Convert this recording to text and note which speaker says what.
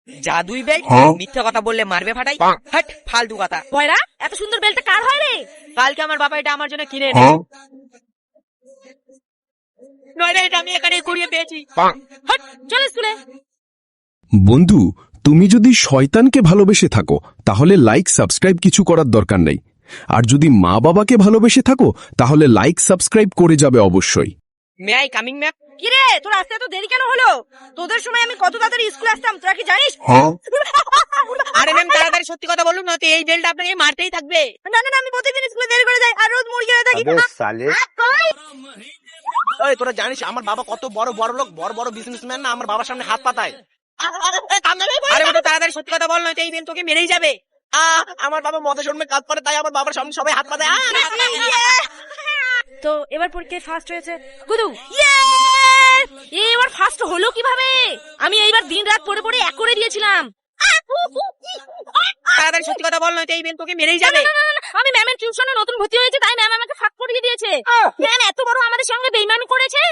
Speaker 1: জাদুই বেল্ট? মিথ্যা কথা বললে মারবে ফাটাই। হাট, ফালতু কথা।
Speaker 2: পয়রা, এত সুন্দর বেলটা কার হয় রে?
Speaker 1: কালকে আমার বাবা এটা আমার জন্য কিনে এনেছে। নইলে এটা আমি এখানে কুড়িয়ে পেয়েছি।
Speaker 2: হট, চল স্কুলে।
Speaker 3: বন্ধু, তুমি যদি শয়তানকে ভালোবেসে থাকো তাহলে লাইক সাবস্ক্রাইব কিছু করার দরকার নেই। আর যদি মা বাবাকে ভালোবেসে থাকো তাহলে লাইক সাবস্ক্রাইব করে যাবে অবশ্যই।
Speaker 1: May I coming ma'am?
Speaker 2: কিরে, তোর আসতে এত দেরি কেন হলো? তোদের সময় আমি কত তাড়াতাড়ি স্কুলে আসতাম তোরা কি জানিস?
Speaker 1: আরে ম্যাম, তাড়াতাড়ি সত্যি কথা বলুন, না তো এই বেল্ট আপনাকে মারতেই থাকবে।
Speaker 2: না না না, আমি প্রতিদিন স্কুলে দেরি করে যাই আর রোজ মুড়ি খেয়ে থাকি।
Speaker 4: এই তোরা জানিস আমার বাবা কত বড় বড় লোক, বড় বড় বিজনেসম্যান না? আমার বাবার সামনে হাত পাতায়।
Speaker 1: আরে ওটা তাড়াতাড়ি সত্যি কথা বল, নয়তো এই বেল্ট তোকে মেরেই যাবে।
Speaker 4: আমার বাবা মদের সামনে কাজ করে, তাই আমার বাবার সামনে সবাই হাত পাতায়।
Speaker 2: তো এবার পরীক্ষায় ফার্স্ট হয়েছে গুদু। এবার ফার্স্ট হলো কিভাবে? আমি এইবার দিন রাত পড়ে পড়ে এক করে দিয়েছিলাম।
Speaker 1: তাড়াতাড়ি সত্যি কথা বল, নয়তো এই বেল্ট তোকে মেরেই যাবে।
Speaker 2: না, না, না, না, আমি ম্যামের টিউশনে নতুন ভর্তি হয়েছে তাই ম্যাম আমাকে ফাঁক করিয়ে দিয়েছে। ম্যাম এত বড় আমাদের সঙ্গে বেইমানি করেছে।